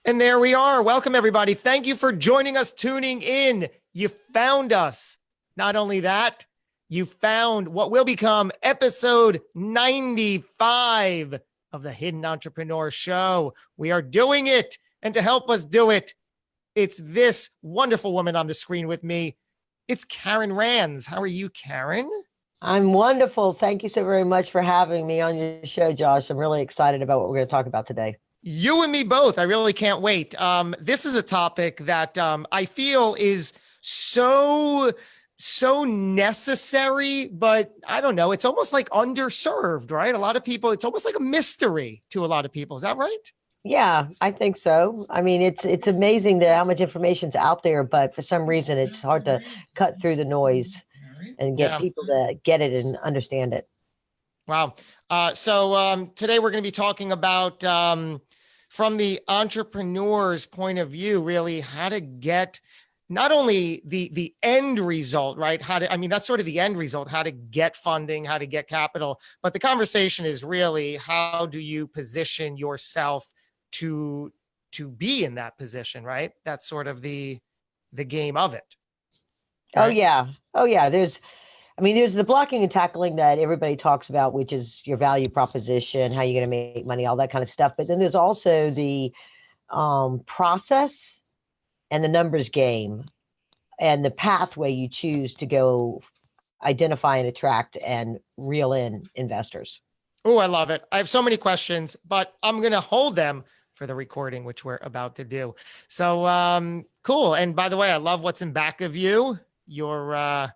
And there we are. Welcome, everybody. Thank you for joining us, tuning in. You found us. Not only that, you found what will become episode 95 of the Hidden Entrepreneur Show. We are doing it. And to help us do it, it's this wonderful woman on the screen with me. It's Karen Rands. How are you, Karen? I'm wonderful. Thank you so very much for having me on your show, Josh. I'm really excited about what we're going to talk about today. You and me both. I really can't wait. This is a topic that I feel is so necessary, but I don't know. It's almost like underserved, right? A lot of people, it's almost like a mystery to a lot of people. Is that right? Yeah, I think so. I mean, it's amazing that how much information's out there, but for some reason it's hard to cut through the noise and get people to get it and understand it. Wow. So today we're going to be talking about from the entrepreneur's point of view, really how to get not only the end result, right? That's sort of the end result, how to get funding, how to get capital. But the conversation is really, how do you position yourself to be in that position, right? That's sort of the game of it. Right? Oh yeah. There's the blocking and tackling that everybody talks about, which is your value proposition, how you're going to make money, all that kind of stuff. But then there's also the process and the numbers game and the pathway you choose to go identify and attract and reel in investors. Oh, I love it. I have so many questions, but I'm going to hold them for the recording, which we're about to do. So cool. And by the way, I love what's in back of you. Your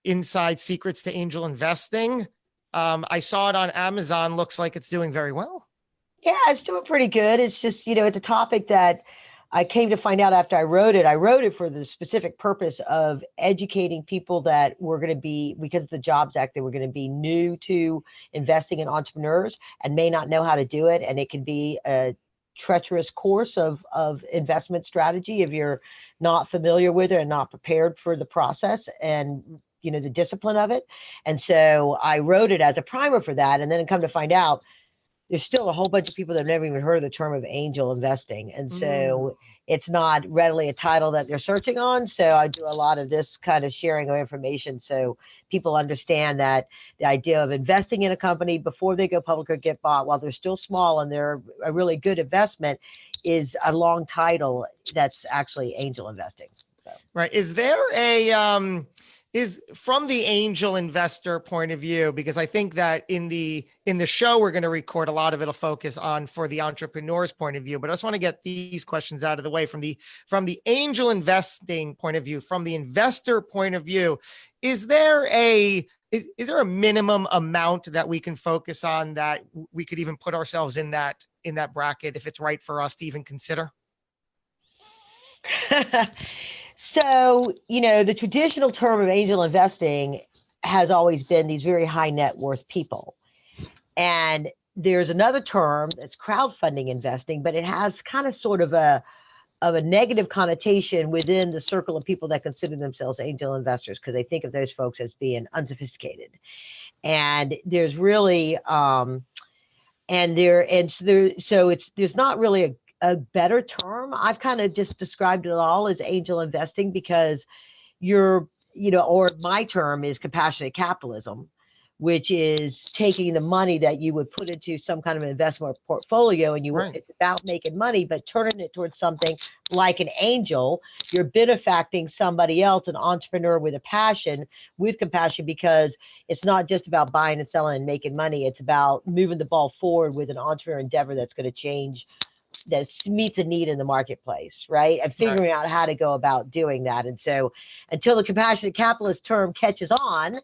inside secrets to angel investing. I saw it on Amazon. Looks like it's doing very well. Yeah, it's doing pretty good. It's just, it's a topic that I came to find out after I wrote it. I wrote it for the specific purpose of educating people that were going to be, because of the Jobs Act, they were going to be new to investing in entrepreneurs and may not know how to do it. And it can be a treacherous course of investment strategy if you're not familiar with it and not prepared for the process and the discipline of it. And so I wrote it as a primer for that, and then come to find out there's still a whole bunch of people that have never even heard of the term of angel investing. And so it's not readily a title that they're searching on. So I do a lot of this kind of sharing of information so people understand that the idea of investing in a company before they go public or get bought while they're still small and they're a really good investment is a long title that's actually angel investing. So. Right. Is there is from the angel investor point of view, because I think that in the show we're going to record, a lot of it'll focus on for the entrepreneur's point of view, but I just want to get these questions out of the way from the angel investing point of view, from the investor point of view. Is there a minimum amount that we can focus on, that we could even put ourselves in that bracket if it's right for us to even consider? So, the traditional term of angel investing has always been these very high net worth people. And there's another term that's crowdfunding investing, but it has kind of sort of a negative connotation within the circle of people that consider themselves angel investors, because they think of those folks as being unsophisticated. And there's really there's not really a better term. I've kind of just described it all as angel investing because or my term is compassionate capitalism, which is taking the money that you would put into some kind of an investment portfolio and it's about making money, but turning it towards something like an angel. You're benefacting somebody else, an entrepreneur with a passion, with compassion, because it's not just about buying and selling and making money. It's about moving the ball forward with an entrepreneur endeavor that's going to change, that meets a need in the marketplace, right? And figuring out how to go about doing that. And so until the compassionate capitalist term catches on,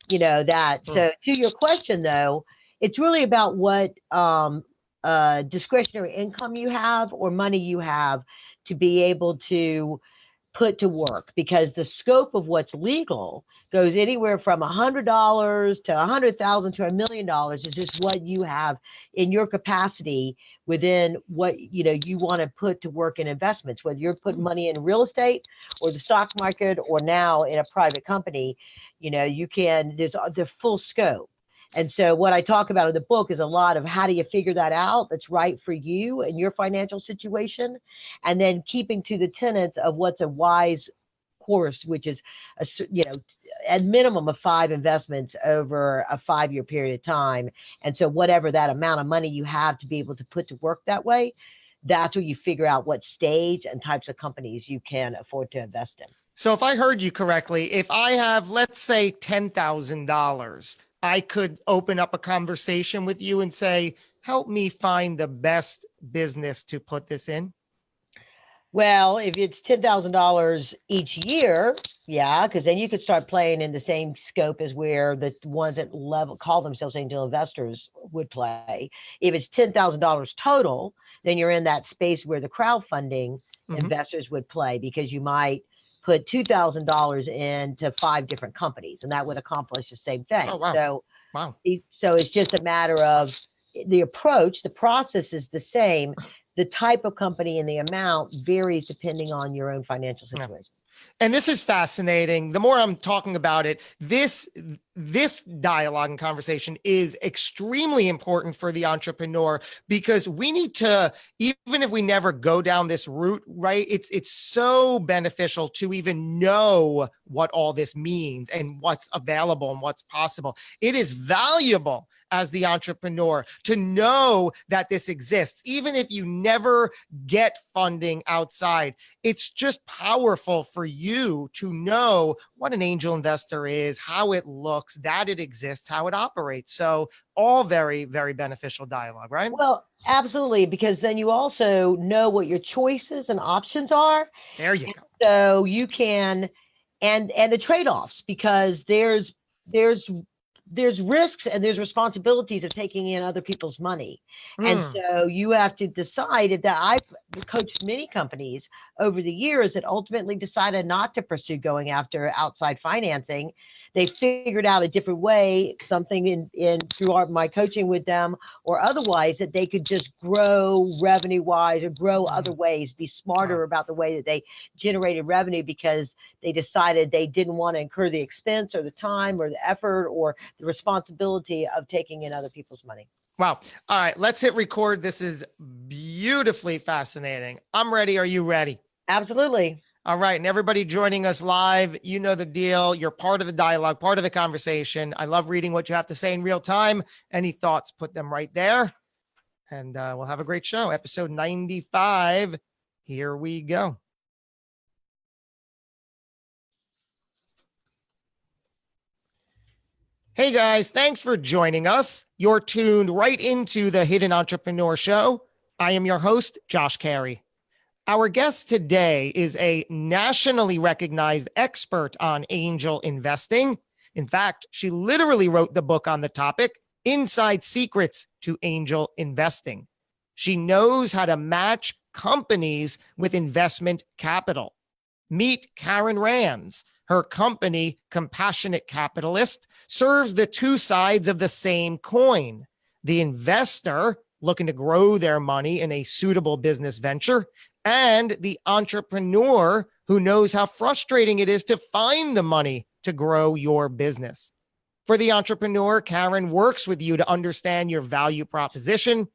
So to your question, though, it's really about what discretionary income you have or money you have to be able to put to work, because the scope of what's legal goes anywhere from $100 to $100,000 to $1 million is just what you have in your capacity within what you want to put to work in investments, whether you're putting money in real estate or the stock market or now in a private company. There's the full scope. And so what I talk about in the book is a lot of how do you figure that out that's right for you and your financial situation, and then keeping to the tenets of what's a wise course, which is at minimum of 5 investments over a 5-year period of time. And so whatever that amount of money you have to be able to put to work that way, that's where you figure out what stage and types of companies you can afford to invest in. So if I heard you correctly, if I have, let's say, $10,000, I could open up a conversation with you and say, help me find the best business to put this in. Well, if it's $10,000 each year, yeah, because then you could start playing in the same scope as where the ones that call themselves angel investors would play. If it's $10,000 total, then you're in that space where the crowdfunding investors would play, because you might put $2,000 into 5 different companies, and that would accomplish the same thing. Oh, wow. So, wow. So it's just a matter of the approach. The process is the same. The type of company and the amount varies depending on your own financial situation. Yeah. And this is fascinating. The more I'm talking about it, this dialogue and conversation is extremely important for the entrepreneur, because we need to, even if we never go down this route, right? It's so beneficial to even know what all this means and what's available and what's possible. It is valuable as the entrepreneur to know that this exists, even if you never get funding outside. It's just powerful for you to know what an angel investor is, how it looks, that it exists, how it operates. So all very, very beneficial dialogue, right? Well, absolutely, because then you also know what your choices and options are. There you go. So you can, and the trade-offs, because there's risks and there's responsibilities of taking in other people's money. And so you have to decide that. I've coached many companies over the years that ultimately decided not to pursue going after outside financing. They figured out a different way, something in through my coaching with them or otherwise, that they could just grow revenue wise or grow other ways, be smarter about the way that they generated revenue, because they decided they didn't want to incur the expense or the time or the effort or the responsibility of taking in other people's money. Wow. All right, let's hit record. This is beautifully fascinating. I'm ready. Are you ready? Absolutely. All right. And everybody joining us live, you know the deal. You're part of the dialogue, part of the conversation. I love reading what you have to say in real time. Any thoughts, put them right there. And we'll have a great show. Episode 95. Here we go. Hey guys, thanks for joining us. You're tuned right into the Hidden Entrepreneur Show. I am your host, Josh Carey. Our guest today is a nationally recognized expert on angel investing. In fact, she literally wrote the book on the topic, Inside Secrets to Angel Investing. She knows how to match companies with investment capital. Meet Karen Rands. Her company, Compassionate Capitalist, serves the two sides of the same coin. The investor looking to grow their money in a suitable business venture, and the entrepreneur who knows how frustrating it is to find the money to grow your business. For the entrepreneur, Karen works with you to understand your value proposition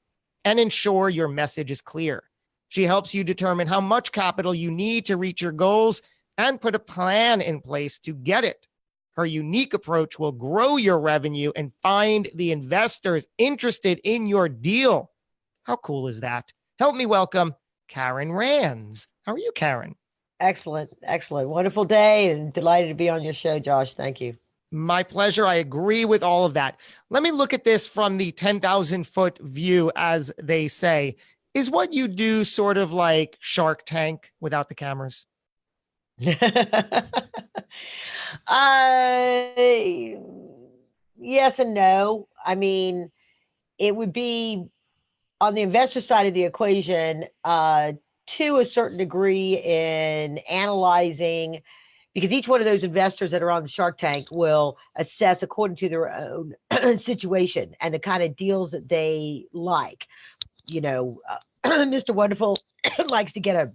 and ensure your message is clear. She helps you determine how much capital you need to reach your goals and put a plan in place to get it. Her unique approach will grow your revenue and find the investors interested in your deal. How cool is that? Help me welcome Karen Rands. How are you, Karen? Excellent. Excellent. Wonderful day, and delighted to be on your show, Josh. Thank you. My pleasure. I agree with all of that. Let me look at this from the 10,000-foot view, as they say. Is what you do sort of like Shark Tank without the cameras? Yes and no. I mean, it would be on the investor side of the equation, to a certain degree, in analyzing, because each one of those investors that are on the Shark Tank will assess according to their own situation and the kind of deals that they like. You know, Mr. Wonderful likes to get a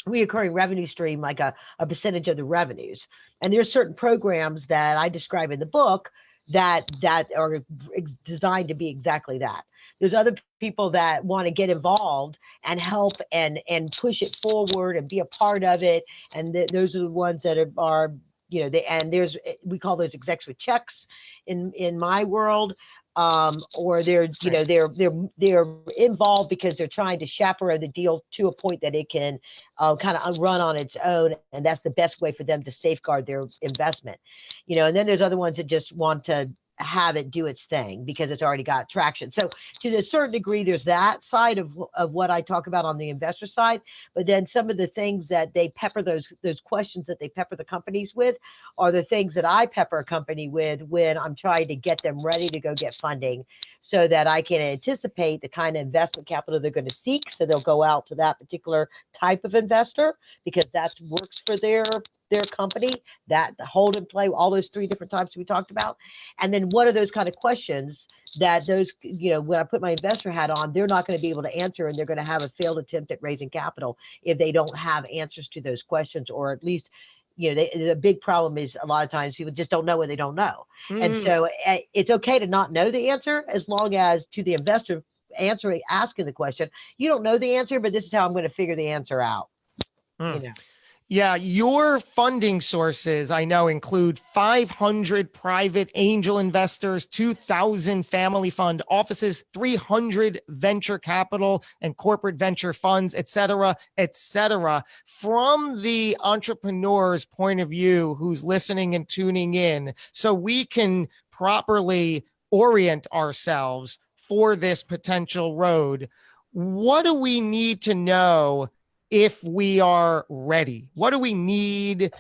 reoccurring revenue stream, like a percentage of the revenues. And there's certain programs that I describe in the book that are designed to be exactly that. There's other people that want to get involved and help and push it forward and be a part of it, and those are the ones that are they, and there's, we call those execs with checks in my world. Or they're they're involved because they're trying to chaperone the deal to a point that it can kind of run on its own, and that's the best way for them to safeguard their investment. And then there's other ones that just want to have it do its thing because it's already got traction. So to a certain degree, there's that side of what I talk about on the investor side. But then some of the things that they pepper those questions that they pepper the companies with are the things that I pepper a company with when I'm trying to get them ready to go get funding, so that I can anticipate the kind of investment capital they're going to seek. So they'll go out to that particular type of investor because that works for their company, that the hold and play, all those three different types we talked about. And then what are those kind of questions that those, when I put my investor hat on, they're not going to be able to answer, and they're going to have a failed attempt at raising capital if they don't have answers to those questions, or at least, the big problem is a lot of times people just don't know what they don't know. And so it's okay to not know the answer, as long as to the investor asking the question, you don't know the answer, but this is how I'm going to figure the answer out. Yeah, your funding sources, I know, include 500 private angel investors, 2,000 family fund offices, 300 venture capital and corporate venture funds, et cetera, et cetera. From the entrepreneur's point of view who's listening and tuning in, so we can properly orient ourselves for this potential road, what do we need to know if we are ready? What do we need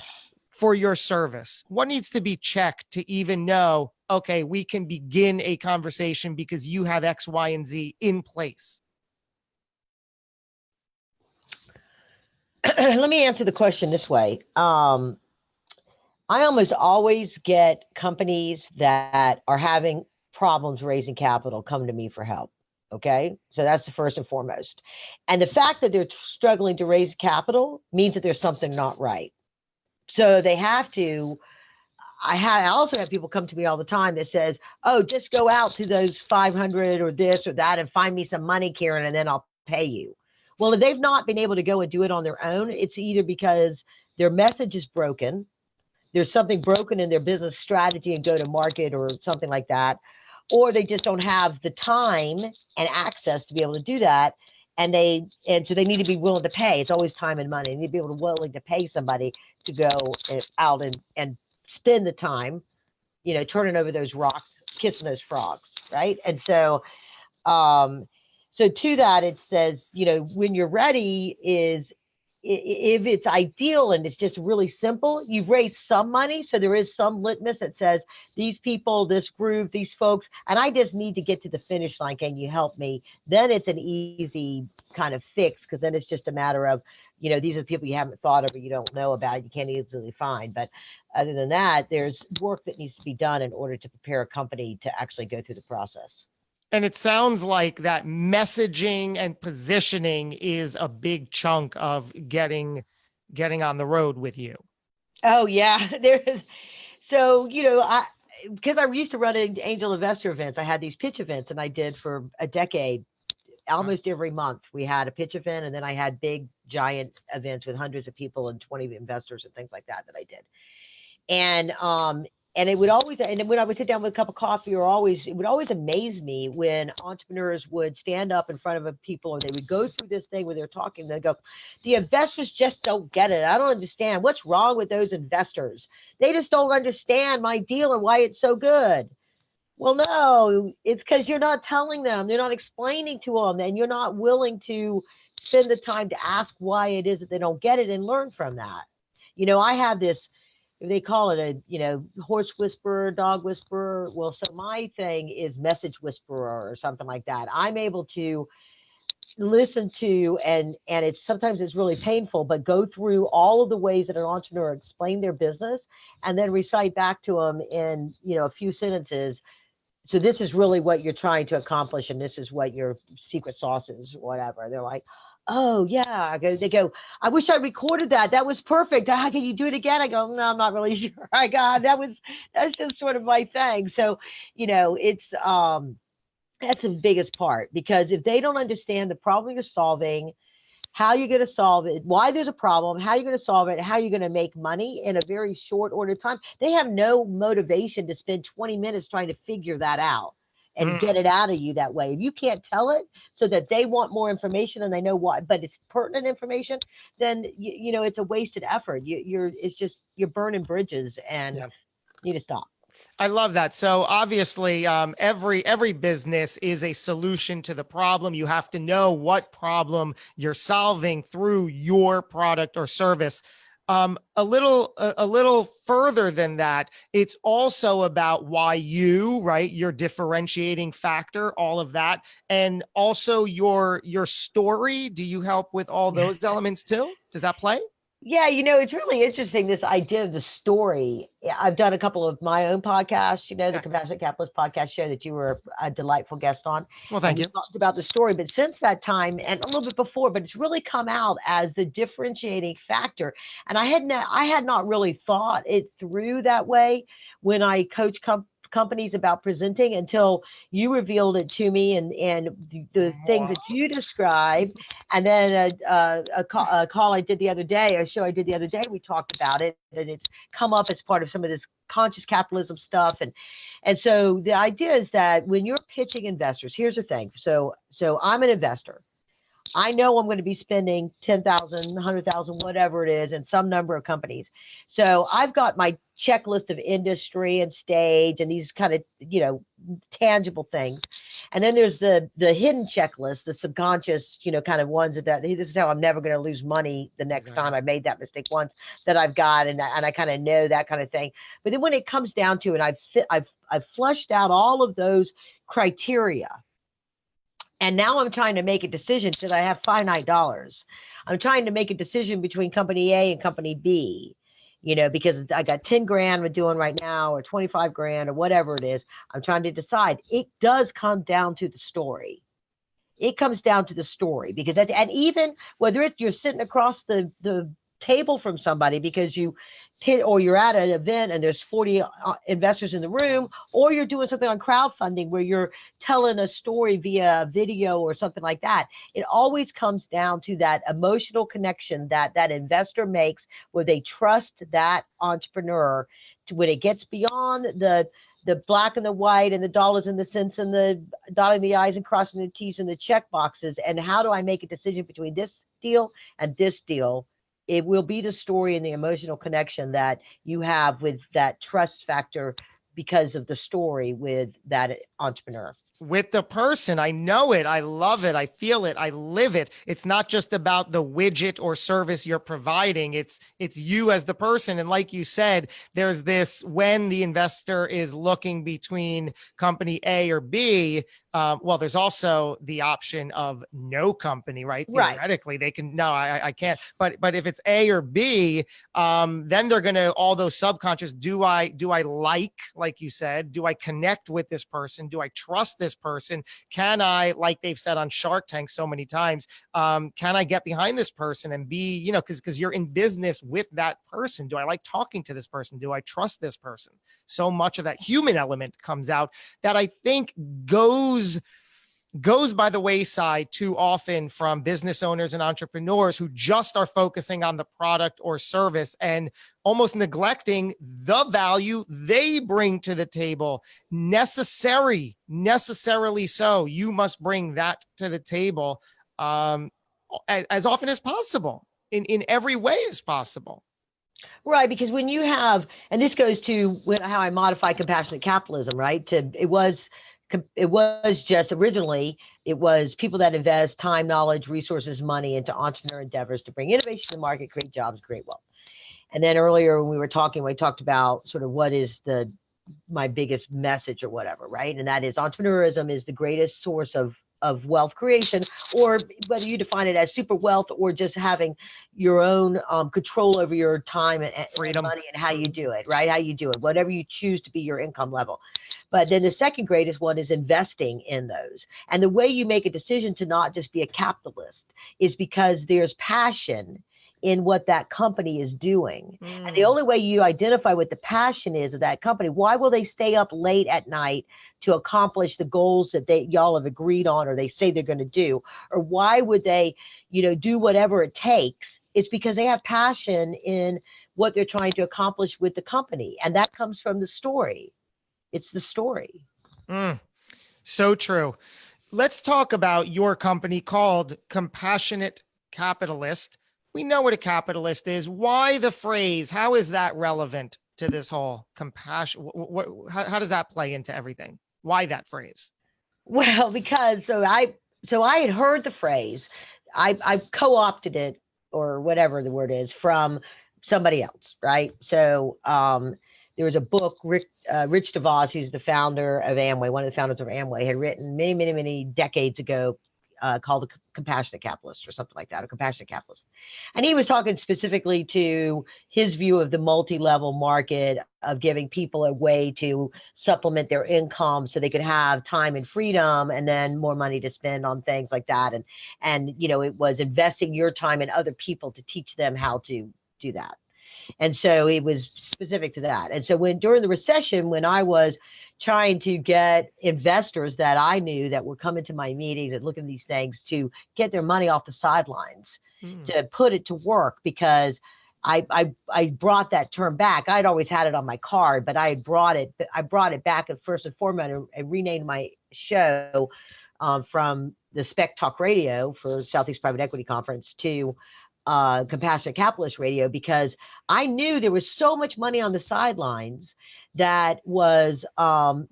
for your service? What needs to be checked to even know, okay, we can begin a conversation because you have X, Y, and Z in place? Let me answer the question this way. I almost always get companies that are having problems raising capital come to me for help. Okay, so that's the first and foremost. And the fact that they're struggling to raise capital means that there's something not right. So they have to. I also have people come to me all the time that says, "Oh, just go out to those 500 or this or that and find me some money, Karen, and then I'll pay you." Well, if they've not been able to go and do it on their own, it's either because their message is broken, there's something broken in their business strategy and go to market or something like that, or they just don't have the time and access to be able to do that. And so they need to be willing to pay. It's always time and money. They need to be able to willing to pay somebody to go out and spend the time, turning over those rocks, kissing those frogs. Right. And so, so to that, it says, when you're ready is, if it's ideal and it's just really simple, you've raised some money. So there is some litmus that says these people, this group, these folks, and I just need to get to the finish line. Can you help me? Then it's an easy kind of fix, because then it's just a matter of, these are the people you haven't thought of or you don't know about, you can't easily find. But other than that, there's work that needs to be done in order to prepare a company to actually go through the process. And it sounds like that messaging and positioning is a big chunk of getting on the road with you. Oh yeah, there is. So, because I used to run angel investor events, I had these pitch events, and I did for a decade. Almost every month we had a pitch event, and then I had big giant events with hundreds of people and 20 investors and things like that I did. And it would always, and when I would sit down with a cup of coffee, it would always amaze me when entrepreneurs would stand up in front of people, or they would go through this thing where they're talking, they go, the investors just don't get it. I don't understand. What's wrong with those investors? They just don't understand my deal and why it's so good. Well, no, it's because you're not telling them, you're not explaining to them, and you're not willing to spend the time to ask why it is that they don't get it and learn from that. I have this, they call it a, horse whisperer, dog whisperer. Well, so my thing is message whisperer or something like that. I'm able to listen to, and sometimes it's really painful, but go through all of the ways that an entrepreneur explain their business and then recite back to them in, a few sentences. So this is really what you're trying to accomplish, and this is what your secret sauce is, whatever. They're like, oh yeah. They go, I wish I recorded that. That was perfect. How can you do it again? I go, no, I'm not really sure. I got that's just sort of my thing. So, it's that's the biggest part, because if they don't understand the problem you're solving, how you're going to solve it, why there's a problem, how you're going to solve it, how you're going to make money in a very short order of time, they have no motivation to spend 20 minutes trying to figure that out and Mm. get it out of you that way. If you can't tell it so that they want more information and they know what, but it's pertinent information, then it's a wasted effort. It's just you're burning bridges, and Yeah. you need to stop. I love that. So obviously, every business is a solution to the problem. You have to know what problem you're solving through your product or service. A little further than that, it's also about why you, right? Your differentiating factor, all of that, and also your story. Do you help with all those elements too? Does that play? Yeah, it's really interesting, this idea of the story. Yeah, I've done a couple of my own podcasts, the Yeah. Compassionate Capitalist podcast show that you were a delightful guest on. Well, And thank we you. talked about the story. But since that time, and a little bit before, but it's really come out as the differentiating factor. And I had not really thought it through that way when I coach companies about presenting, until you revealed it to me, and the things that you described. And then a call I did the other day, a show I did the other day, we talked about it, and it's come up as part of some of this conscious capitalism stuff. And so the idea is that when you're pitching investors, here's the thing. So I'm an investor. I know I'm going to be spending 10,000, 100,000, whatever it is, in some number of companies. So I've got my checklist of industry and stage and these kind of, tangible things. And then there's the hidden checklist, the subconscious, kind of ones that this is how I'm never going to lose money the next Exactly. time I made that mistake once, that I've got, and I kind of know that kind of thing. But then when it comes down to it, I've flushed out all of those criteria, and now I'm trying to make a decision. Should I have finite dollars? I'm trying to make a decision between company A and company B, because I got 10 grand we're doing right now, or 25 grand, or whatever it is. I'm trying to decide. It does come down to the story. It comes down to the story, because and even whether you're sitting across the table from somebody because you hit, or you're at an event and there's 40 investors in the room, or you're doing something on crowdfunding where you're telling a story via video or something like that, it always comes down to that emotional connection that investor makes, where they trust that entrepreneur, to when it gets beyond the black and the white and the dollars and the cents and the dotting the I's and crossing the T's and the check boxes. And how do I make a decision between this deal and this deal? It will be the story and the emotional connection that you have with that trust factor, because of the story with that entrepreneur. With the person. I know it. I love it. I feel it. I live it. It's not just about the widget or service you're providing. It's you as the person. And like you said, there's this, when the investor is looking between company A or B, well, there's also the option of no company, right? Right. Theoretically, they can, no, I can't. But if it's A or B, then they're going to, all those subconscious, do I like you said, do I connect with this person? Do I trust this person? Can I, like they've said on Shark Tank so many times, can I get behind this person and be, because you're in business with that person. Do I like talking to this person? Do I trust this person? So much of that human element comes out that I think goes by the wayside too often from business owners and entrepreneurs who just are focusing on the product or service and almost neglecting the value they bring to the table. Necessarily so. You must bring that to the table as often as possible, in every way as possible. Right, because when you have, and this goes to how I modify compassionate capitalism, right? It was just originally, it was people that invest time, knowledge, resources, money into entrepreneur endeavors to bring innovation to the market, create jobs, create wealth. And then earlier when we were talking, we talked about sort of what is my biggest message or whatever, right? And that is, entrepreneurism is the greatest source of of wealth creation, or whether you define it as super wealth or just having your own control over your time and Freedom. money and how you do it, right? How you do it, whatever you choose to be your income level. But then the second greatest one is investing in those. And the way you make a decision to not just be a capitalist is because there's passion in what that company is doing. And the only way you identify what the passion is of that company, why will they stay up late at night to accomplish the goals that y'all have agreed on or they say they're going to do? Or why would they, do whatever it takes? It's because they have passion in what they're trying to accomplish with the company. And that comes from the story. It's the story. So true. Let's talk about your company called Compassionate Capitalist. We know what a capitalist is. Why the phrase? How is that relevant to this whole compassion? How does that play into everything? Why that phrase? Well, because I had heard the phrase, I co-opted it or whatever the word is from somebody else, right? So there was a book, Rich DeVos, who's the founder of Amway, one of the founders of Amway, had written many, many, many decades ago called The Compassionate Capitalist or something like that, a Compassionate Capitalist. And he was talking specifically to his view of the multi-level market of giving people a way to supplement their income so they could have time and freedom and then more money to spend on things like that. And it was investing your time in other people to teach them how to do that. And so it was specific to that. And so during the recession, when I was trying to get investors that I knew that were coming to my meetings and looking at these things to get their money off the sidelines, to put it to work, because I brought that term back. I'd always had it on my card, but I brought it back at first and foremost and renamed my show from the Spec Talk Radio for Southeast Private Equity Conference to Compassionate Capitalist Radio, because I knew there was so much money on the sidelines that was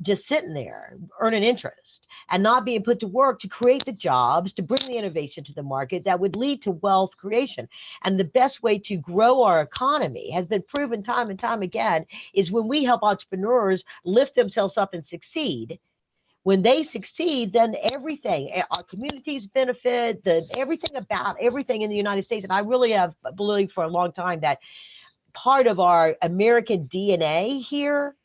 just sitting there earning interest and not being put to work to create the jobs, to bring the innovation to the market that would lead to wealth creation. And the best way to grow our economy has been proven time and time again is when we help entrepreneurs lift themselves up and succeed. When they succeed, then everything, our communities benefit, everything in the United States. And I really have believed for a long time that part of our American DNA here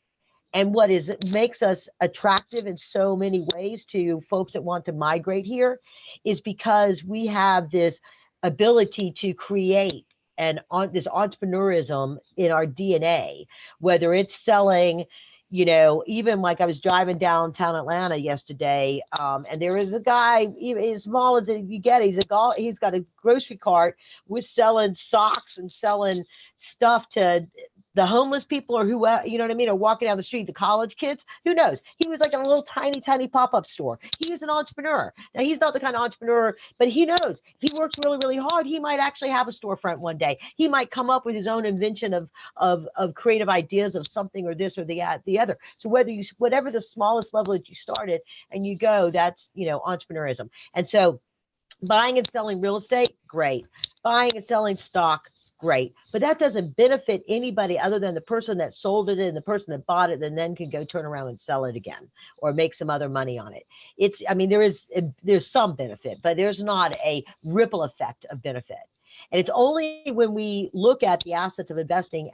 and what makes us attractive in so many ways to folks that want to migrate here is because we have this ability to create and this entrepreneurism in our DNA, whether it's selling. Even like I was driving downtown Atlanta yesterday, and there is a guy, as small as you get, he's got a grocery cart with selling socks and selling stuff to the homeless people or who, you know what I mean, are walking down the street, the college kids, who knows? He was like in a little tiny, tiny pop-up store. He is an entrepreneur. Now, he's not the kind of entrepreneur, but he knows if he works really, really hard, he might actually have a storefront one day. He might come up with his own invention of creative ideas of something or this or the other. So whatever the smallest level that you started and you go, that's, entrepreneurism. And so buying and selling real estate, great. Buying and selling stock, great. But that doesn't benefit anybody other than the person that sold it and the person that bought it and then can go turn around and sell it again or make some other money on it. There's some benefit, but there's not a ripple effect of benefit. And it's only when we look at the assets of investing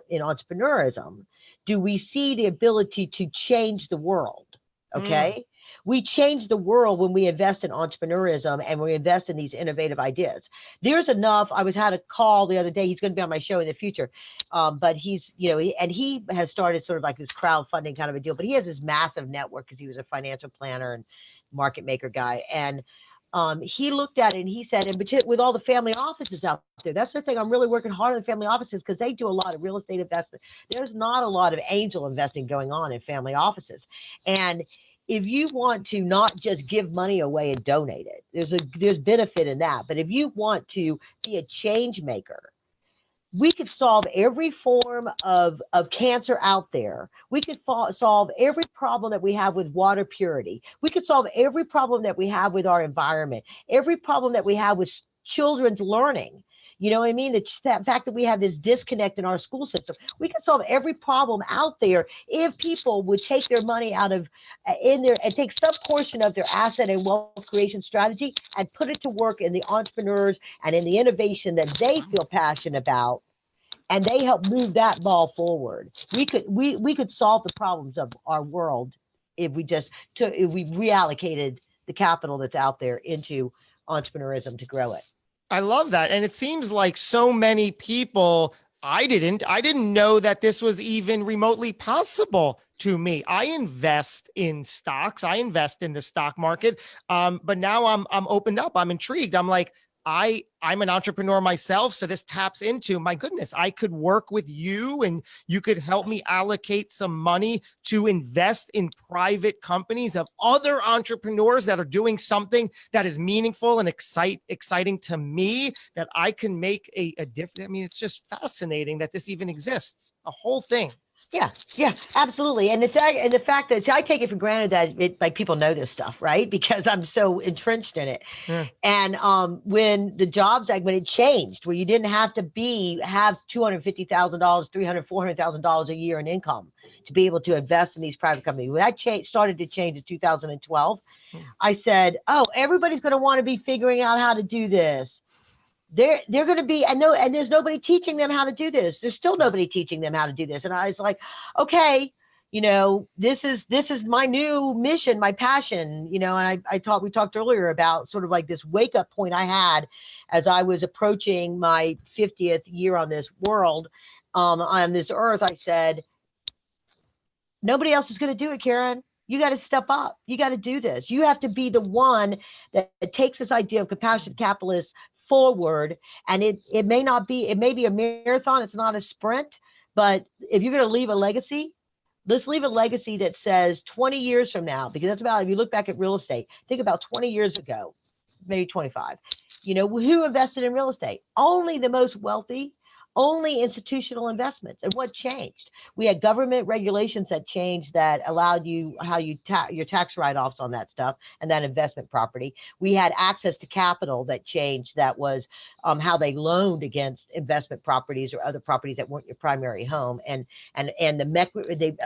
in entrepreneurism do we see the ability to change the world. Okay. We change the world when we invest in entrepreneurism and we invest in these innovative ideas. There's enough. I had a call the other day. He's going to be on my show in the future. But he's, he has started sort of like this crowdfunding kind of a deal, but he has this massive network because he was a financial planner and market maker guy. And he looked at it and he said, and with all the family offices out there, that's the thing. I'm really working hard on the family offices because they do a lot of real estate investment. There's not a lot of angel investing going on in family offices. And if you want to not just give money away and donate it, there's benefit in that. But if you want to be a change maker, we could solve every form of cancer out there. We could solve every problem that we have with water purity. We could solve every problem that we have with our environment, every problem that we have with children's learning. You know what I mean? That fact that we have this disconnect in our school system. We can solve every problem out there if people would take their money out of in there and take some portion of their asset and wealth creation strategy and put it to work in the entrepreneurs and in the innovation that they feel passionate about, and they help move that ball forward. We could solve the problems of our world if we just took if we reallocated the capital that's out there into entrepreneurism to grow it. I love that. And it seems like so many people, I didn't know that this was even remotely possible to me. I invest in stocks. I invest in the stock market. But now I'm opened up. I'm intrigued. I'm like, I'm an entrepreneur myself. So this taps into, my goodness, I could work with you and you could help me allocate some money to invest in private companies of other entrepreneurs that are doing something that is meaningful and exciting to me, that I can make a difference. I mean, it's just fascinating that this even exists, a whole thing. Yeah, yeah, absolutely. And the fact that, see, I take it for granted that like people know this stuff, right? Because I'm so entrenched in it. Yeah. And when the Jobs Act, when it changed, where you didn't have to have $250,000, $300,000, $400,000 a year in income to be able to invest in these private companies, when that started to change in 2012, I said, "Oh, everybody's going to want to be figuring out how to do this. They're going to be, and there's nobody teaching them how to do this. There's still nobody teaching them how to do this." And I was like, "Okay, this is my new mission, my passion." And we talked earlier about sort of like this wake up point I had as I was approaching my 50th year on this world, on this earth. I said, nobody else is going to do it, Karen. You got to step up. You got to do this. You have to be the one that takes this idea of compassionate capitalists forward. And it may not be, it may be a marathon. It's not a sprint. But if you're going to leave a legacy, let's leave a legacy that says 20 years from now, because that's about, if you look back at real estate, think about 20 years ago, maybe 25, who invested in real estate? Only the most wealthy, only institutional investments. And what changed? We had government regulations that changed, that allowed you how you your tax write-offs on that stuff and that investment property. We had access to capital that changed, that was how they loaned against investment properties or other properties that weren't your primary home, and the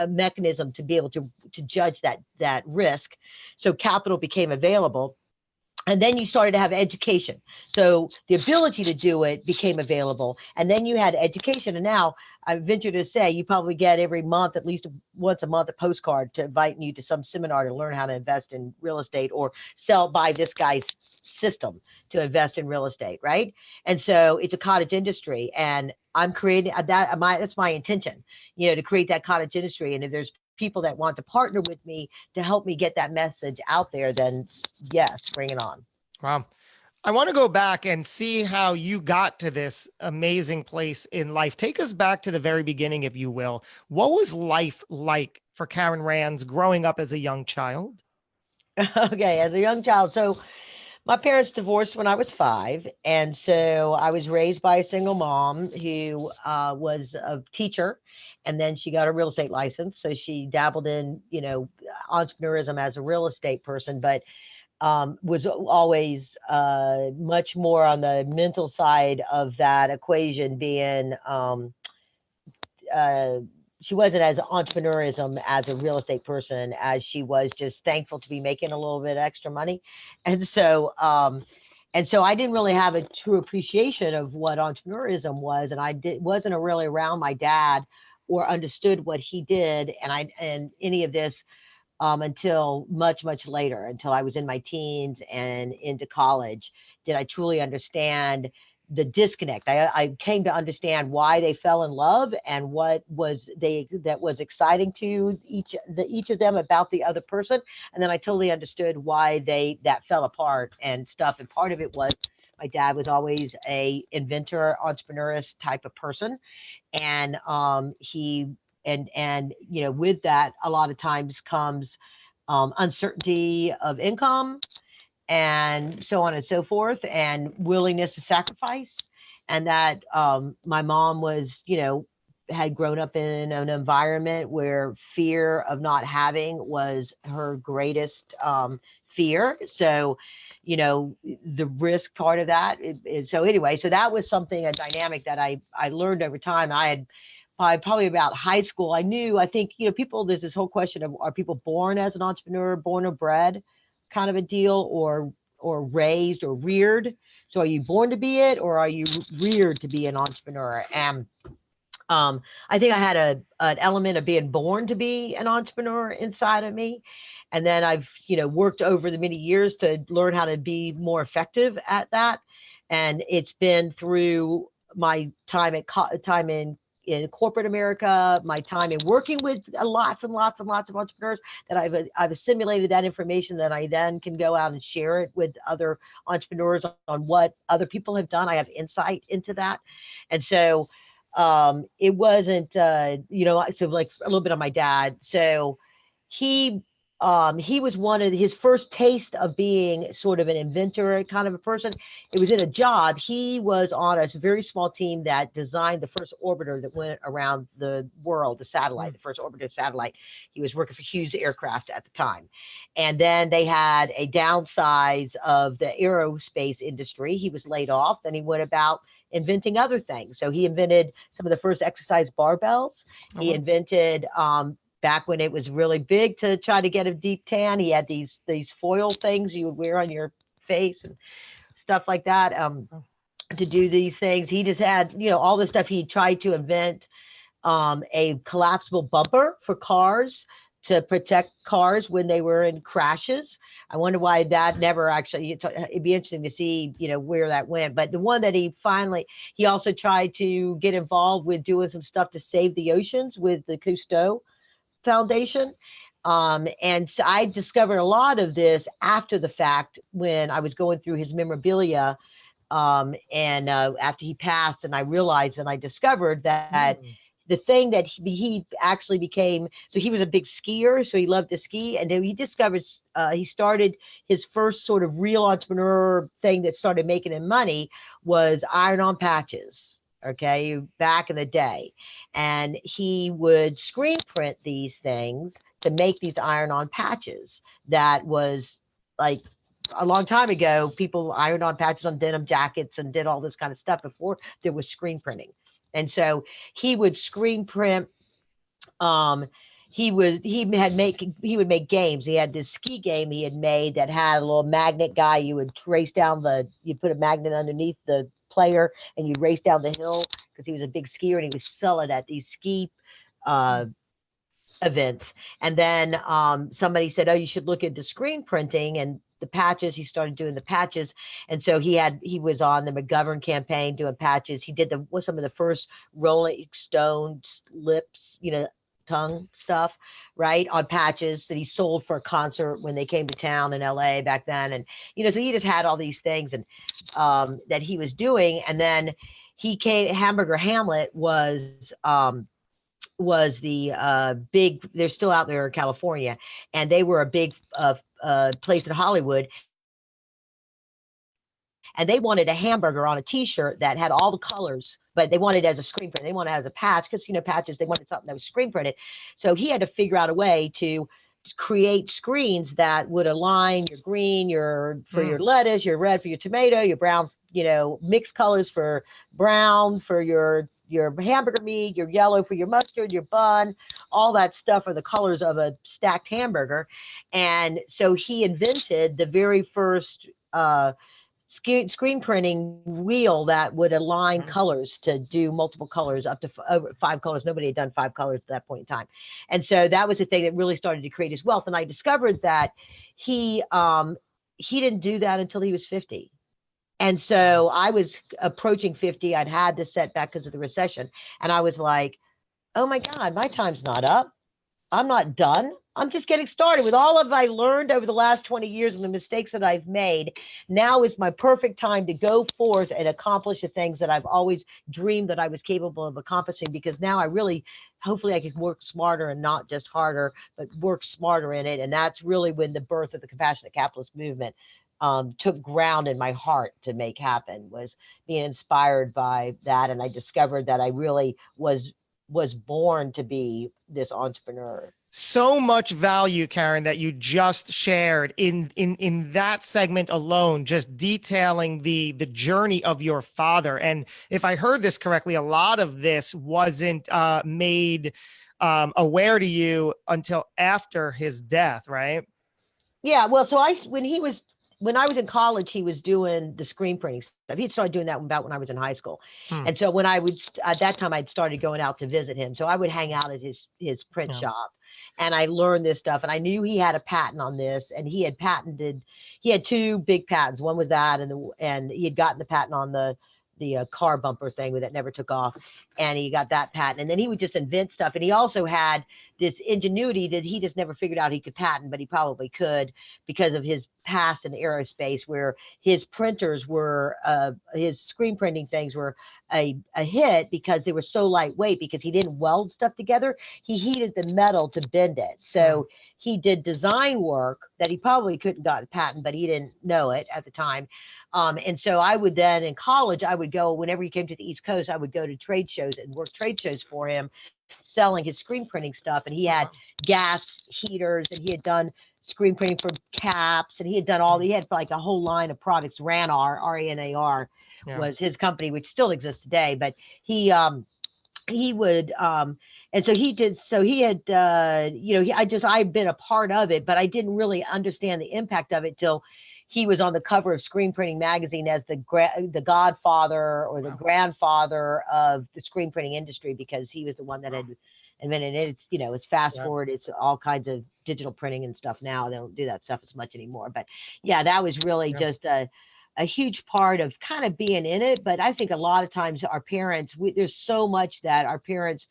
mechanism to be able to judge that risk. So capital became available. And then you started to have education. So the ability to do it became available. And then you had education. And now I venture to say you probably get every month, at least once a month, a postcard to invite you to some seminar to learn how to invest in real estate, or buy this guy's system to invest in real estate, right? And so it's a cottage industry. And I'm creating that's my intention, to create that cottage industry. And if there's people that want to partner with me to help me get that message out there, then yes, bring it on. Wow. I want to go back and see how you got to this amazing place in life. Take us back to the very beginning, if you will. What was life like for Karen Rands growing up as a young child? Okay, as a young child. So my parents divorced when I was 5. And so I was raised by a single mom who was a teacher. And then she got a real estate license. So she dabbled in, entrepreneurism as a real estate person, but was always much more on the mental side of that equation, being uh, she wasn't as entrepreneurism as a real estate person as she was just thankful to be making a little bit extra money. And so I didn't really have a true appreciation of what entrepreneurism was, and wasn't really around my dad or understood what he did, and any of this until much, much later, until I was in my teens and into college, did I truly understand the disconnect. I came to understand why they fell in love and what that was exciting to each of them about the other person. And then I totally understood why that fell apart and stuff. And part of it was my dad was always a inventor, entrepreneurist type of person. And he and with that, a lot of times comes uncertainty of income, and so on and so forth, and willingness to sacrifice. And that my mom was, had grown up in an environment where fear of not having was her greatest fear. So, you know, the risk part of that. So anyway, so that was something, a dynamic that I learned over time. I had by probably about high school, I knew, I think, you know, people, there's this whole question of, are people born as an entrepreneur, born or bred kind of a deal, or raised or reared? So are you born to be it, or are you reared to be an entrepreneur? And I think I had an element of being born to be an entrepreneur inside of me. And then I've, you know, worked over the many years to learn how to be more effective at that. And it's been through my time time in corporate America, my time in working with lots and lots and lots of entrepreneurs, that I've assimilated that information, that I then can go out and share it with other entrepreneurs on what other people have done. I have insight into that. And so it wasn't you know, so like a little bit on my dad. So he he was one of his first taste of being sort of an inventor kind of a person. It was in a job. He was on a very small team that designed the first orbiter that went around the world, the satellite, the first orbiter satellite. He was working for Hughes Aircraft at the time. And then they had a downsize of the aerospace industry. He was laid off. Then he went about inventing other things. So he invented some of the first exercise barbells. He invented back when it was really big to try to get a deep tan. He had these foil things you would wear on your face and stuff like that to do these things. He just had, you know, all the stuff. He tried to invent a collapsible bumper for cars to protect cars when they were in crashes. I wonder why that never actually, it'd be interesting to see, you know, where that went. But the one that he also tried to get involved with doing some stuff to save the oceans with the Cousteau Foundation. And so I discovered a lot of this after the fact when I was going through his memorabilia. And after he passed, and I realized and I discovered that the thing that he actually became, so he was a big skier, so he loved to ski. And then he discovered, he started his first sort of real entrepreneur thing that started making him money was iron on patches. Okay, back in the day. And he would screen print these things to make these iron on patches. That was like a long time ago, people ironed on patches on denim jackets and did all this kind of stuff before there was screen printing. And so he would screen print. He would make games. He had this ski game he had made that had a little magnet guy. You would race down you put a magnet underneath the player and you race down the hill, because he was a big skier and he would sell it at these ski events. And then somebody said, oh, you should look into screen printing and the patches. He started doing the patches. And so he was on the McGovern campaign doing patches. He did some of the first Rolling Stones lips, you know, tongue stuff, right, on patches that he sold for a concert when they came to town in LA back then. And, you know, so he just had all these things and that he was doing. And then Hamburger Hamlet was the big, they're still out there in California, and they were a big place in Hollywood. And they wanted a hamburger on a t-shirt that had all the colors, but they wanted it as a screen print. They wanted it as a patch because, you know, patches, they wanted something that was screen printed. So he had to figure out a way to create screens that would align your green, for your lettuce, your red for your tomato, your brown, you know, mixed colors for brown for your hamburger meat, your yellow for your mustard, your bun, all that stuff are the colors of a stacked hamburger. And so he invented the very first screen printing wheel that would align colors to do multiple colors up to over 5 colors. Nobody had done 5 colors at that point in time. And so that was the thing that really started to create his wealth. And I discovered that he didn't do that until he was 50. And so I was approaching 50. I'd had this setback because of the recession. And I was like, oh my God, my time's not up. I'm not done. I'm just getting started with all of I learned over the last 20 years and the mistakes that I've made. Now is my perfect time to go forth and accomplish the things that I've always dreamed that I was capable of accomplishing, because now I really, hopefully I can work smarter and not just harder, but work smarter in it. And that's really when the birth of the compassionate capitalist movement took ground in my heart to make happen, was being inspired by that. And I discovered that I really was born to be this entrepreneur. So much value, Karen, that you just shared in that segment alone, just detailing the journey of your father. And if I heard this correctly, a lot of this wasn't made aware to you until after his death, right? Yeah, well, so when I was in college, he was doing the screen printing stuff. He'd started doing that about when I was in high school, Hmm. and so at that time I'd started going out to visit him. So I would hang out at his print Yeah. shop, and I learned this stuff. And I knew he had a patent on this, and he had two big patents. One was that, and he had gotten the patent on the car bumper thing that never took off, and he got that patent. And then he would just invent stuff, and he also had this ingenuity that he just never figured out he could patent, but he probably could because of his past in aerospace, where his printers were his screen printing things were a hit because they were so lightweight, because he didn't weld stuff together. He heated the metal to bend it. So he did design work that he probably couldn't got a patent, but he didn't know it at the time. And so I would then in college, I would go whenever he came to the East Coast, I would go to trade shows and work trade shows for him, selling his screen printing stuff. And he had gas heaters, and he had done screen printing for caps, and he had like a whole line of products. Ranar, RANAR Yeah. was his company, which still exists today. But he would and so he did so he had I'd been a part of it, but I didn't really understand the impact of it till he was on the cover of Screen Printing magazine as the godfather or the grandfather of the screen printing industry, because he was the one that had invented it. It's fast forward, it's all kinds of digital printing and stuff now. They don't do that stuff as much anymore, but yeah, that was really just a huge part of kind of being in it. But I think a lot of times our parents, there's so much that our parents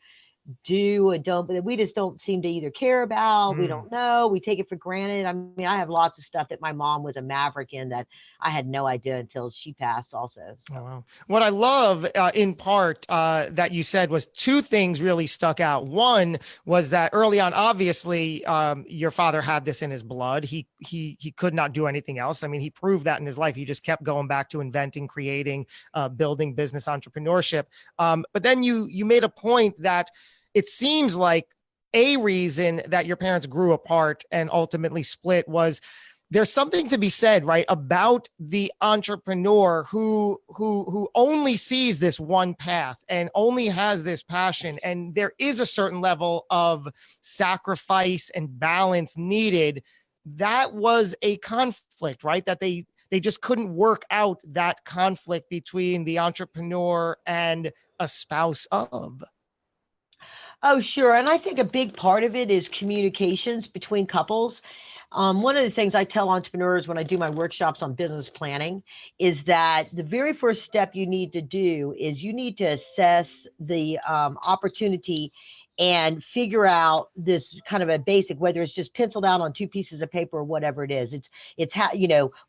do and don't, but we just don't seem to either care about. We don't know. We take it for granted. I mean, I have lots of stuff that my mom was a maverick in that I had no idea until she passed also. So. Oh, wow. What I love in part that you said was two things really stuck out. One was that early on, obviously, your father had this in his blood. He could not do anything else. I mean, he proved that in his life. He just kept going back to inventing, creating, building business entrepreneurship. But then you made a point that it seems like a reason that your parents grew apart and ultimately split was there's something to be said, right, about the entrepreneur who only sees this one path and only has this passion, and there is a certain level of sacrifice and balance needed. That was a conflict, right? That they just couldn't work out that conflict between the entrepreneur and a spouse of. Oh, sure. And I think a big part of it is communications between couples. One of the things I tell entrepreneurs when I do my workshops on business planning is that the very first step you need to do is you need to assess the opportunity and figure out this kind of a basic, whether it's just penciled out on two pieces of paper or whatever it is. It's how,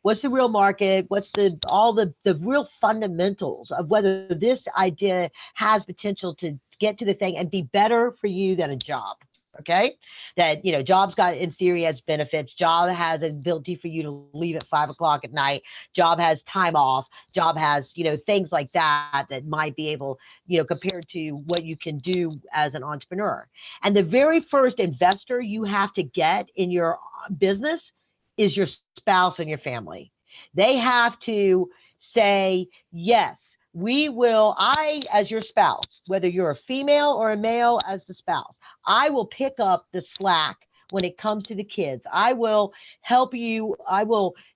what's the real market? What's all the real fundamentals of whether this idea has potential to get to the thing and be better for you than a job. Okay. That, jobs got, in theory, has benefits. Job has an ability for you to leave at 5 o'clock at night. Job has time off. Job has, things like that might be able, compared to what you can do as an entrepreneur. And the very first investor you have to get in your business is your spouse and your family. They have to say, yes, as your spouse, whether you're a female or a male as the spouse, I will pick up the slack when it comes to the kids. I will help you.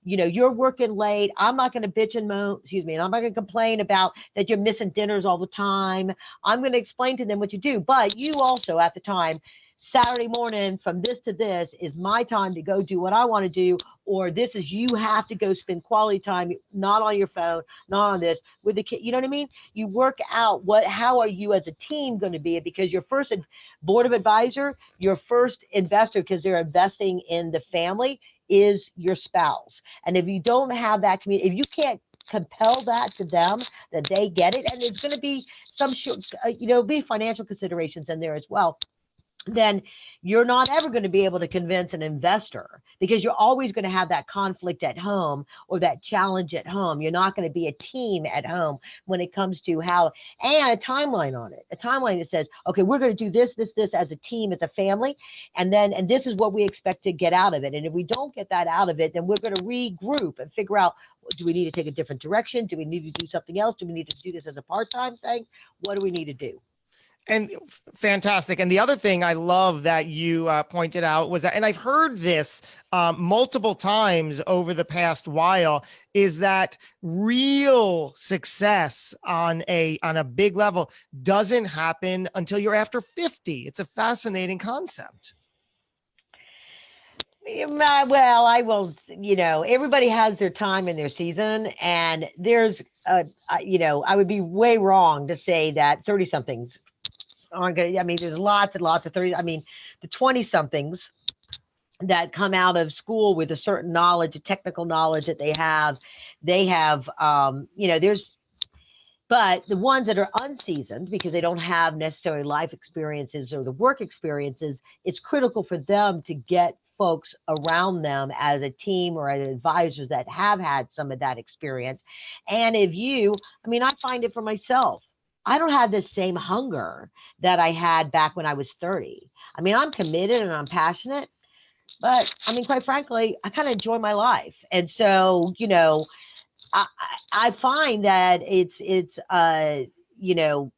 You're working late. I'm not going to bitch and moan, and I'm not going to complain about that you're missing dinners all the time. I'm going to explain to them what you do. But you also, at the time, Saturday morning from this to this is my time to go do what I want to do, or this is, you have to go spend quality time, not on your phone, not on this, with the kid. You know what I mean? You work out how are you as a team going to be it, because your first board of advisor, your first investor, because they're investing in the family, is your spouse. And if you don't have that community, if you can't compel that to them, that they get it, and it's going to be be financial considerations in there as well. then you're not ever going to be able to convince an investor, because you're always going to have that conflict at home or that challenge at home. You're not going to be a team at home when it comes to how, and a timeline on it, a timeline that says, okay, we're going to do this as a team, as a family. And this is what we expect to get out of it. And if we don't get that out of it, then we're going to regroup and figure out, do we need to take a different direction? Do we need to do something else? Do we need to do this as a part-time thing? What do we need to do? And fantastic. And the other thing I love that you pointed out was that, and I've heard this multiple times over the past while, is that real success on a big level doesn't happen until you're after 50. It's a fascinating concept. Well, I will, everybody has their time and their season, and I would be way wrong to say that 30 somethings aren't going to, I mean, there's lots and lots of 30. I mean, the 20 somethings that come out of school with a certain knowledge, a technical knowledge that they have, but the ones that are unseasoned, because they don't have necessarily life experiences or the work experiences, it's critical for them to get folks around them as a team or as advisors that have had some of that experience. And I find it for myself. I don't have the same hunger that I had back when I was 30. I mean, I'm committed and I'm passionate, but I mean, quite frankly, I kind of enjoy my life. And so, I, I find that you know,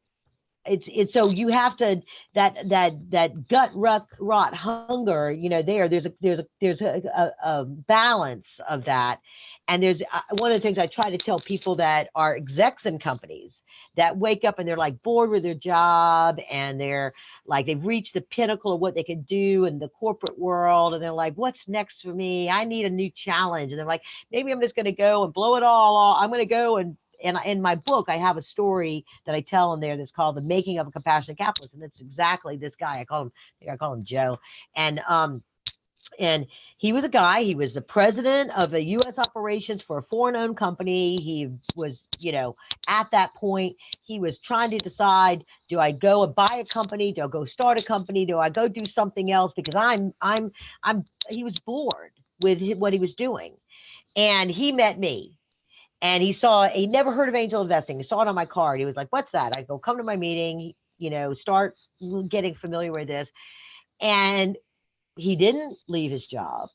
it's so you have to, that gut rot hunger, there's a balance of that. And there's one of the things I try to tell people that are execs in companies that wake up and they're like bored with their job, and they're like, they've reached the pinnacle of what they can do in the corporate world, and they're like, what's next for me? I need a new challenge. And they're like, maybe I'm just going to go and blow it all off. I'm going to go and in my book, I have a story that I tell in there that's called "The Making of a Compassionate Capitalist," and it's exactly this guy. I call him Joe, and he was a guy. He was the president of the U.S. operations for a foreign-owned company. He was, at that point, he was trying to decide: do I go and buy a company? Do I go start a company? Do I go do something else? Because He was bored with what he was doing, and he met me. And he never heard of angel investing. He saw it on my card. He was like, what's that? I go, come to my meeting, start getting familiar with this. And he didn't leave his job.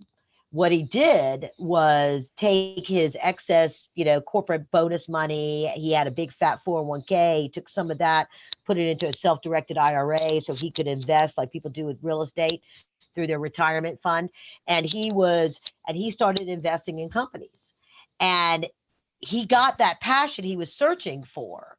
What he did was take his excess, corporate bonus money. He had a big fat 401k. He took some of that, put it into a self-directed IRA so he could invest like people do with real estate through their retirement fund. And he started investing in companies. And he got that passion he was searching for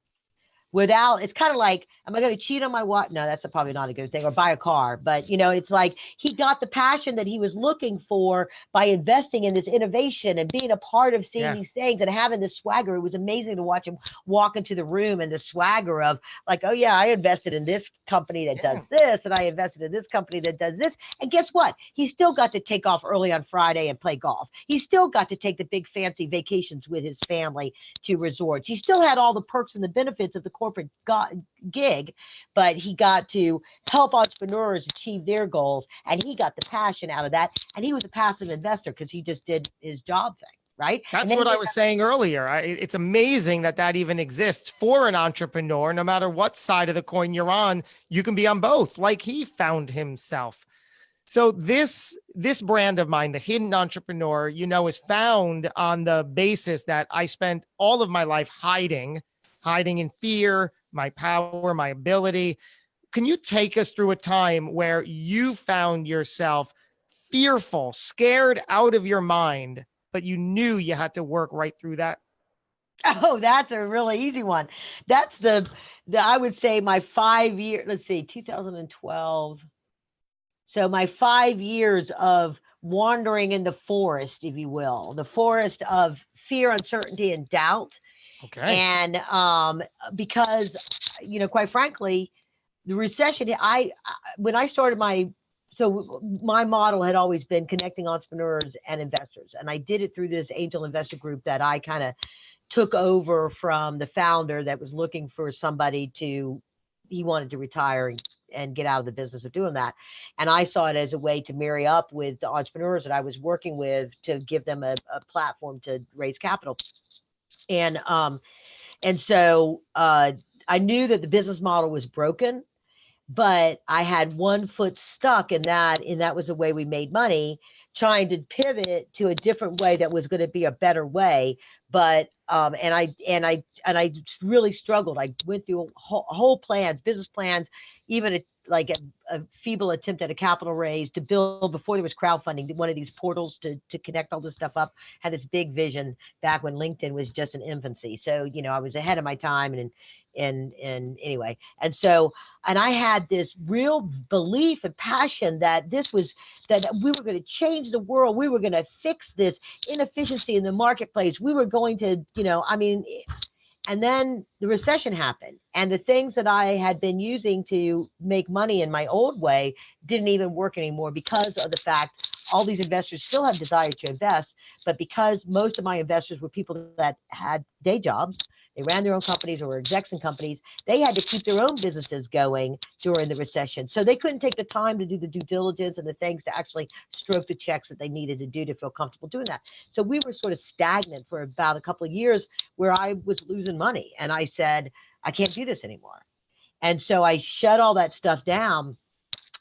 without, it's kind of like, am I going to cheat on my wife? No, that's probably not a good thing, or buy a car. But, it's like he got the passion that he was looking for by investing in this innovation and being a part of seeing these things and having this swagger. It was amazing to watch him walk into the room and the swagger of like, oh yeah, I invested in this company that does this, and I invested in this company that does this. And guess what? He still got to take off early on Friday and play golf. He still got to take the big fancy vacations with his family to resorts. He still had all the perks and the benefits of the corporate gig, but he got to help entrepreneurs achieve their goals, and he got the passion out of that. And he was a passive investor because he just did his job thing, right? That's what I was saying earlier. It's amazing that even exists for an entrepreneur. No matter what side of the coin you're on, you can be on both, like he found himself. So this brand of mine, the Hidden Entrepreneur, is found on the basis that I spent all of my life hiding in fear, my power, my ability. Can you take us through a time where you found yourself fearful, scared out of your mind, but you knew you had to work right through that? Oh, that's a really easy one. That's I would say my 5 year, let's see, 2012. So my 5 years of wandering in the forest, if you will, the forest of fear, uncertainty, and doubt. Okay. And because, quite frankly, the recession, when I started my model had always been connecting entrepreneurs and investors. And I did it through this angel investor group that I kind of took over from the founder that was looking for somebody he wanted to retire and get out of the business of doing that. And I saw it as a way to marry up with the entrepreneurs that I was working with to give them a platform to raise capital. And so I knew that the business model was broken, but I had one foot stuck in that, and that was the way we made money, trying to pivot to a different way that was going to be a better way. But and I really struggled. I went through whole plans, business plans, even a feeble attempt at a capital raise to build before there was crowdfunding, one of these portals to connect all this stuff up. Had this big vision back when LinkedIn was just in infancy. So, I was ahead of my time, and anyway. And so, and I had this real belief and passion that that we were going to change the world. We were going to fix this inefficiency in the marketplace. We were going to, and then the recession happened, and the things that I had been using to make money in my old way didn't even work anymore, because of the fact all these investors still have desire to invest, but because most of my investors were people that had day jobs, they ran their own companies or were execs in companies, they had to keep their own businesses going during the recession. So they couldn't take the time to do the due diligence and the things to actually stroke the checks that they needed to do to feel comfortable doing that. So we were sort of stagnant for about a couple of years, where I was losing money. And I said, I can't do this anymore. And so I shut all that stuff down.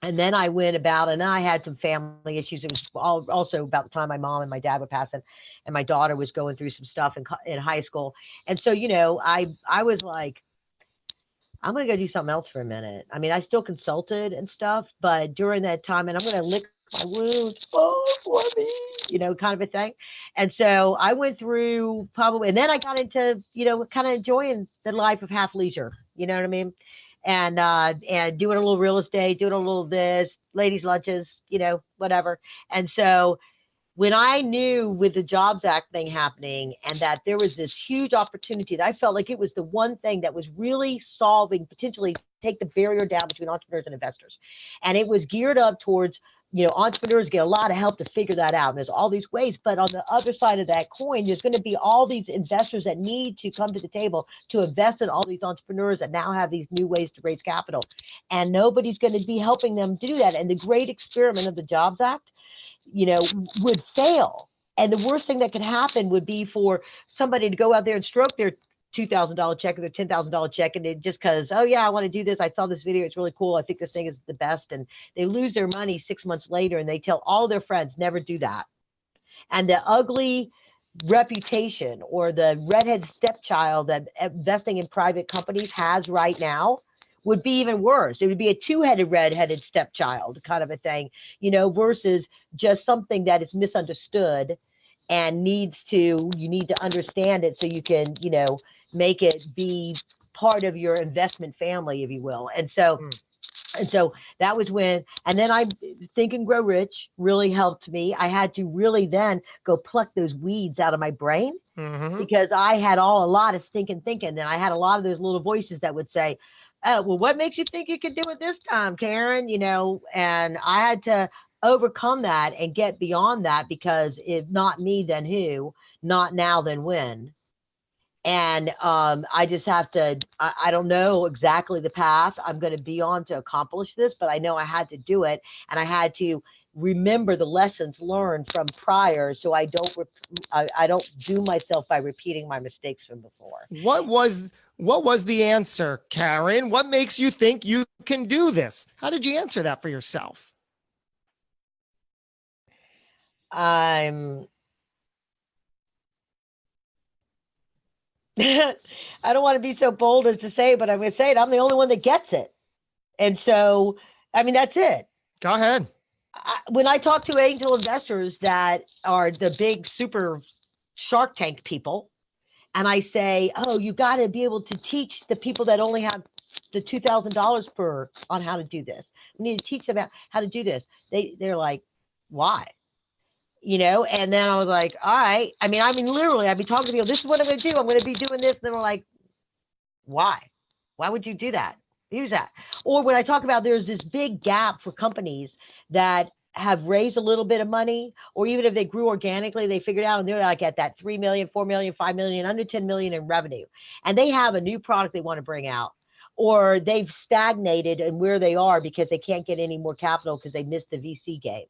And then I went about, and I had some family issues. It was also about the time my mom and my dad were passing, and my daughter was going through some stuff in high school. And so, I was like, I'm going to go do something else for a minute. I mean, I still consulted and stuff, but during that time, and I'm going to lick my wounds, for me, kind of a thing. And so I went through probably, and then I got into, kind of enjoying the life of half leisure. You know what I mean? And doing a little real estate, doing a little this, ladies' lunches, whatever. And so when I knew with the Jobs Act thing happening, and that there was this huge opportunity, that I felt like it was the one thing that was really solving, potentially take the barrier down between entrepreneurs and investors. And it was geared up towards, entrepreneurs get a lot of help to figure that out. And there's all these ways, but on the other side of that coin, there's going to be all these investors that need to come to the table to invest in all these entrepreneurs that now have these new ways to raise capital. And nobody's going to be helping them do that. And the great experiment of the Jobs Act, would fail. And the worst thing that could happen would be for somebody to go out there and stroke their $2,000 check or their $10,000 check, and it just because, oh yeah, I want to do this, I saw this video, it's really cool, I think this thing is the best, and they lose their money 6 months later, and they tell all their friends, never do that. And the ugly reputation, or the redhead stepchild that investing in private companies has right now, would be even worse. It would be a two-headed redheaded stepchild kind of a thing, versus just something that is misunderstood and you need to understand it so you can, make it be part of your investment family, if you will. And so, that was when, and then Think and Grow Rich really helped me. I had to really then go pluck those weeds out of my brain, because I had a lot of stinking thinking. And I had a lot of those little voices that would say, oh, well, what makes you think you can do it this time, Karen? And I had to overcome that and get beyond that, because if not me, then who? Not now, then when? And I just have to, I don't know exactly the path I'm going to be on to accomplish this, but I know I had to do it. And I had to remember the lessons learned from prior, so I don't do myself by repeating my mistakes from before. What was the answer, Karen? What makes you think you can do this? How did you answer that for yourself? I don't want to be so bold as to say, but I'm going to say it. I'm the only one that gets it. And so, I mean, that's it. Go ahead. When I talk to angel investors that are the big super Shark Tank people, and I say, oh, you got to be able to teach the people that only have the $2,000 on how to do this. We need to teach them how to do this. They're like, why? And then I was like, all right. I mean, literally, I'd be talking to people, this is what I'm going to do. I'm going to be doing this. And then we're like, why? Why would you do that? Use that. Or when I talk about there's this big gap for companies that have raised a little bit of money, or even if they grew organically, they figured out, and they're like at that 3 million, 4 million, 5 million, under 10 million in revenue. And they have a new product they want to bring out, or they've stagnated in where they are because they can't get any more capital because they missed the VC game.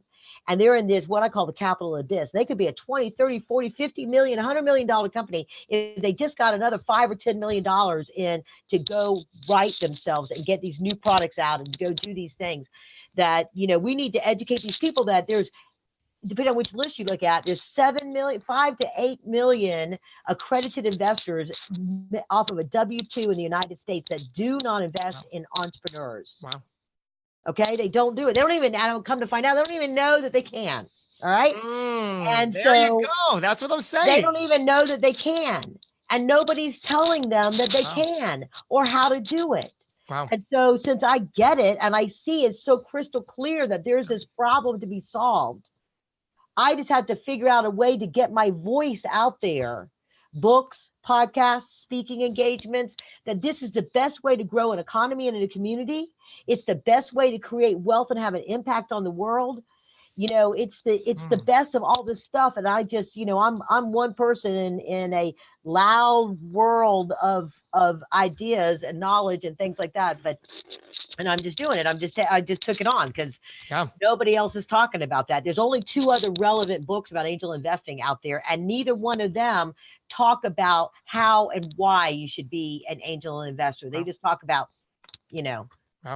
And they're in this, what I call the capital abyss. They could be a 20, 30, 40, 50 million, $100 million company if they just got another $5 or $10 million in to go right themselves and get these new products out and go do these things that, we need to educate these people that there's, depending on which list you look at, there's 7 million, 5 to 8 million accredited investors off of a W-2 in the United States that do not invest in entrepreneurs. Wow. Okay, they don't do it. They don't even, I don't come to find out, they don't even know that they can. All right. And there so you go. That's what I'm saying. They don't even know that they can. And nobody's telling them that they can or how to do it. Wow. And so since I get it and I see it so crystal clear that there's this problem to be solved, I just have to figure out a way to get my voice out there. Books, podcasts, speaking engagements, that this is the best way to grow an economy and in a community. It's the best way to create wealth and have an impact on the world. It's the best of all this stuff. And I just, I'm one person in a loud world of ideas and knowledge and things like that. And I'm just doing it. I just took it on because nobody else is talking about that. There's only 2 other relevant books about angel investing out there, and neither one of them talk about how and why you should be an angel investor. They just talk about,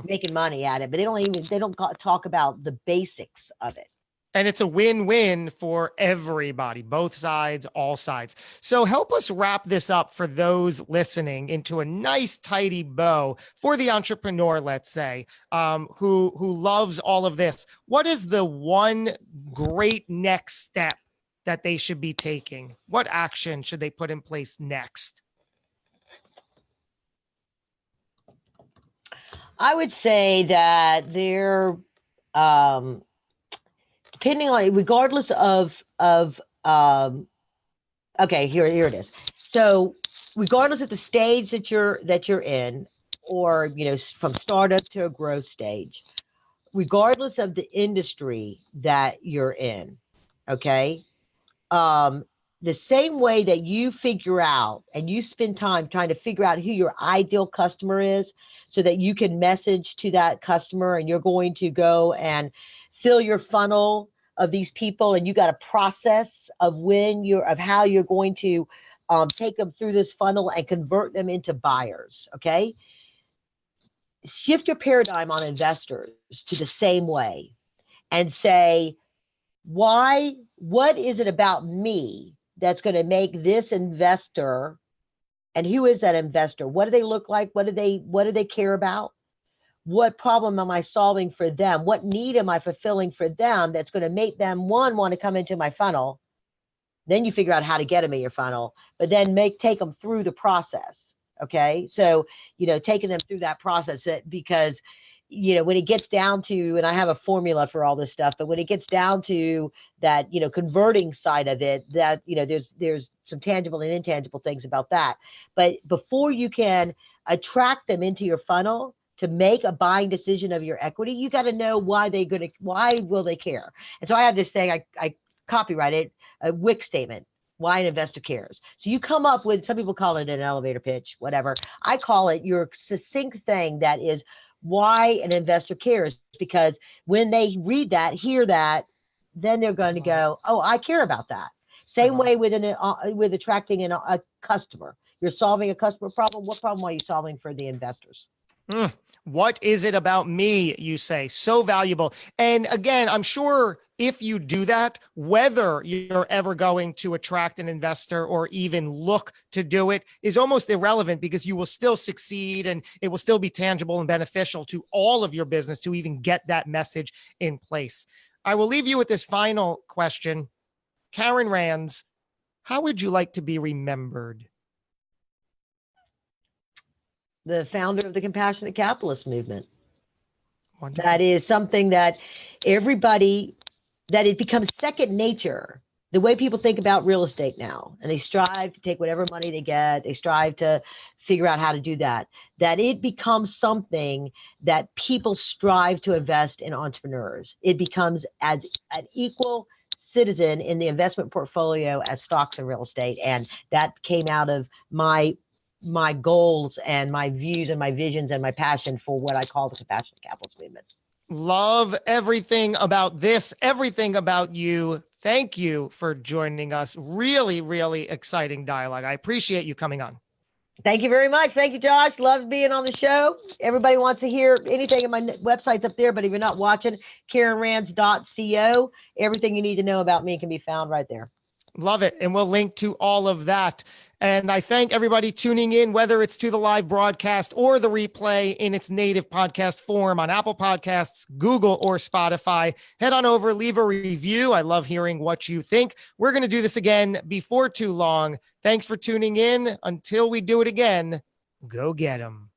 making money at it, but they don't talk about the basics of it. And it's a win-win for everybody, both sides, all sides. So help us wrap this up for those listening into a nice, tidy bow for the entrepreneur, let's say, who loves all of this. What is the one great next step that they should be taking? What action should they put in place next? I would say that they're, depending on, regardless of okay, here it is. So regardless of the stage that you're in, or, from startup to a growth stage, regardless of the industry that you're in, okay, the same way that you figure out and you spend time trying to figure out who your ideal customer is so that you can message to that customer, and you're going to go and fill your funnel of these people, and you got a process of how you're going to take them through this funnel and convert them into buyers. Okay. Shift your paradigm on investors to the same way and say, what is it about me that's going to make this investor? And who is that investor? What do they look like? What do they care about? What problem am I solving for them? What need am I fulfilling for them that's going to make them, one, want to come into my funnel? Then you figure out how to get them in your funnel, but then take them through the process. Okay. So, taking them through that process, because, when it gets down to, and I have a formula for all this stuff, but when it gets down to that, converting side of it, that, there's some tangible and intangible things about that. But before you can attract them into your funnel to make a buying decision of your equity, you got to know why will they care? And so I have this thing, I copyrighted a WIC statement, why an investor cares. So you come up with, some people call it an elevator pitch, whatever. I call it your succinct thing that is why an investor cares, because when they read that, hear that, then they're going to go, oh, I care about that. Same way with attracting a customer. You're solving a customer problem. What problem are you solving for the investors? What is it about me, you say? So valuable. And again, I'm sure if you do that, whether you're ever going to attract an investor or even look to do it is almost irrelevant, because you will still succeed and it will still be tangible and beneficial to all of your business to even get that message in place. I will leave you with this final question. Karen Rands, how would you like to be remembered? The founder of the Compassionate Capitalist movement. Wonderful. That is something that that it becomes second nature, the way people think about real estate now, and they strive to take whatever money they get, they strive to figure out how to do that it becomes something that people strive to invest in entrepreneurs. It becomes as an equal citizen in the investment portfolio as stocks and real estate. And that came out of my my goals and my views and my visions and my passion for what I call the compassionate capitalist movement. Love everything about this, everything about you. Thank you for joining us. Really, really exciting dialogue. I appreciate you coming on. Thank you very much. Thank you, Josh. Love being on the show. Everybody wants to hear anything, and my website's up there, but if you're not watching, KarenRands.co, everything you need to know about me can be found right there. Love it. And we'll link to all of that. And I thank everybody tuning in, whether it's to the live broadcast or the replay in its native podcast form on Apple Podcasts, Google, or Spotify. Head on over, leave a review. I love hearing what you think. We're going to do this again before too long. Thanks for tuning in. Until we do it again, go get 'em.